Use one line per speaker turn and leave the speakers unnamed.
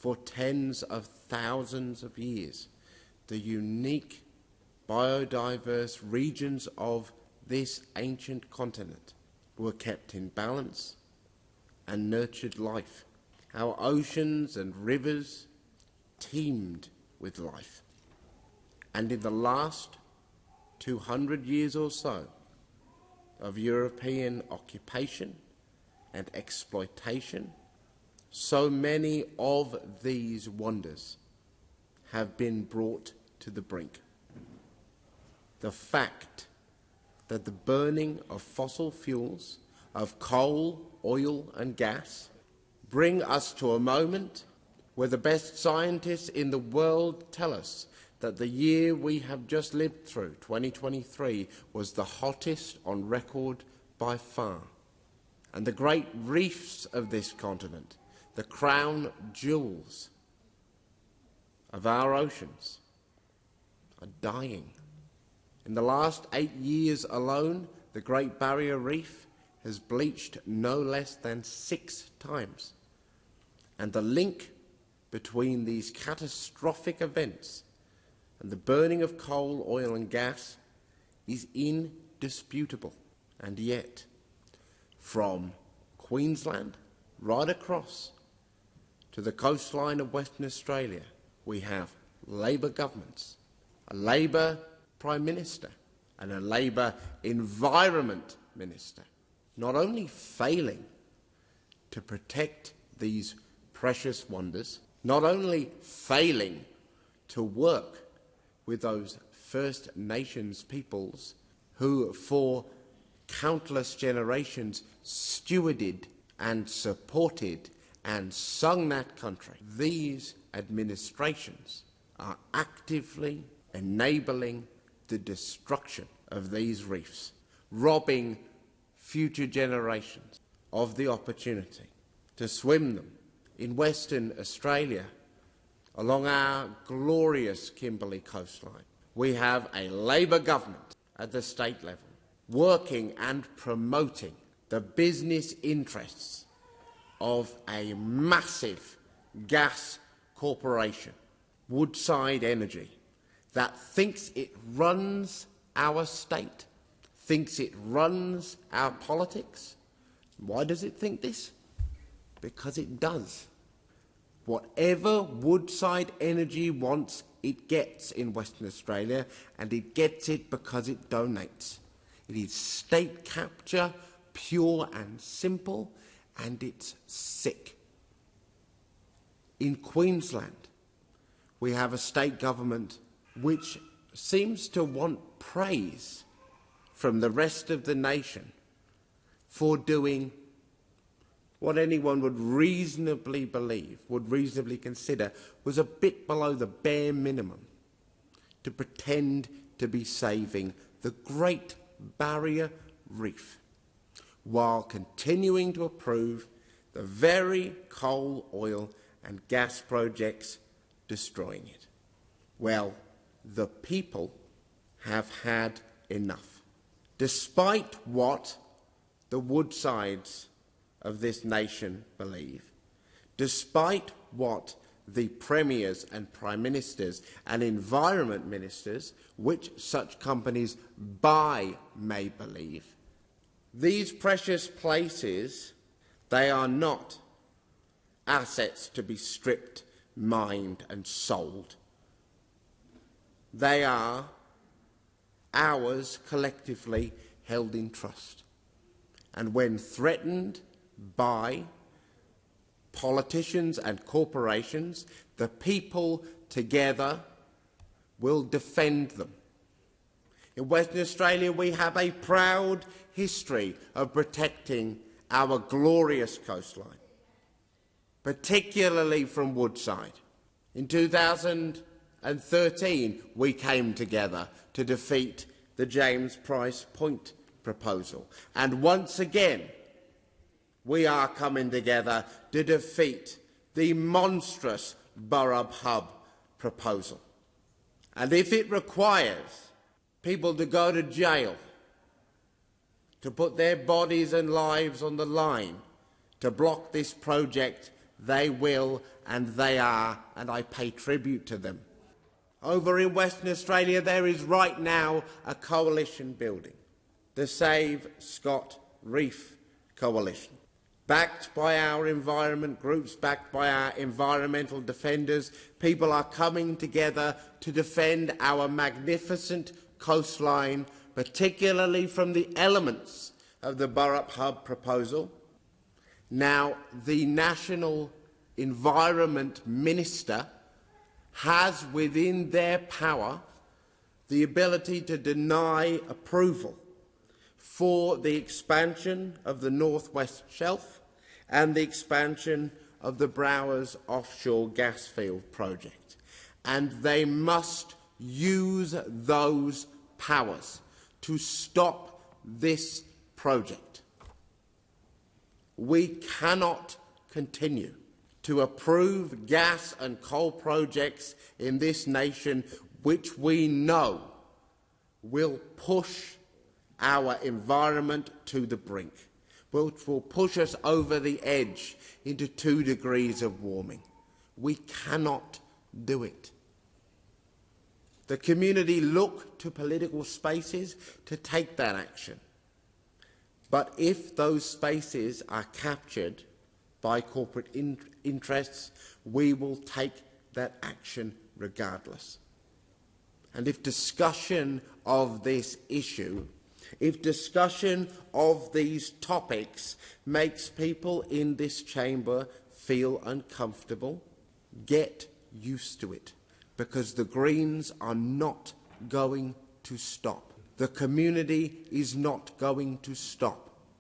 for tens of thousands of years, the unique biodiverse regions of this ancient continent were kept in balance and nurtured life. Our oceans and rivers teemed with life. And in the last 200 years or so of European occupation and exploitation, so many of these wonders have been brought to the brink. The fact that the burning of fossil fuels, of coal, oil and gas, bring us to a moment where the best scientists in the world tell us that the year we have just lived through, 2023, was the hottest on record by far. And the great reefs of this continent, the crown jewels of our oceans, are dying. In the last 8 years alone, the Great Barrier Reef has bleached no less than 6 times. And the link between these catastrophic events and the burning of coal, oil and gas is indisputable. And yet, from Queensland right across to the coastline of Western Australia, we have Labor governments, a Labor Prime Minister and a Labor Environment Minister, not only failing to protect these precious wonders, not only failing to work with those First Nations peoples who for countless generations stewarded and supported and sung that country. These administrations are actively enabling the destruction of these reefs, robbing future generations of the opportunity to swim them. In Western Australia, along our glorious Kimberley coastline, we have a Labor government at the state level working and promoting the business interests of a massive gas corporation, Woodside Energy, that thinks it runs our state, thinks it runs our politics. Why does it think this? Because it does. Whatever Woodside Energy wants, it gets in Western Australia, and it gets it because it donates. It is state capture, pure and simple, and it's sick. In Queensland, we have a state government which seems to want praise from the rest of the nation for doing what anyone would reasonably believe, would reasonably consider, was a bit below the bare minimum to pretend to be saving the Great Barrier Reef, while continuing to approve the very coal, oil and gas projects destroying it. Well, the people have had enough. Despite what the Woodsides of this nation believe, despite what the premiers and prime ministers and environment ministers, which such companies buy, may believe, these precious places, they are not assets to be stripped, mined and sold. They are ours collectively held in trust. And when threatened by politicians and corporations, the people together will defend them. In Western Australia, we have a proud history of protecting our glorious coastline, particularly from Woodside. In 2013, we came together to defeat the James Price Point proposal. And once again, we are coming together to defeat the monstrous Burrup Hub proposal. And if it requires people to go to jail, to put their bodies and lives on the line to block this project, they will, and they are, and I pay tribute to them. Over in Western Australia, there is right now a coalition building, the Save Scott Reef Coalition, backed by our environment groups, backed by our environmental defenders. People are coming together to defend our magnificent coastline, particularly from the elements of the Burrup Hub proposal. Now, the National Environment Minister has within their power the ability to deny approval for the expansion of the North West Shelf and the expansion of the Browers offshore gas field project. And they must use those powers to stop this project. We cannot continue to approve gas and coal projects in this nation which we know will push our environment to the brink, which will push us over the edge into 2 degrees of warming. We cannot do it. The community look to political spaces to take that action. But if those spaces are captured by corporate interests, we will take that action regardless. And if discussion of this issue, if discussion of these topics makes people in this chamber feel uncomfortable, get used to it, because the Greens are not going to stop. The community is not going to stop.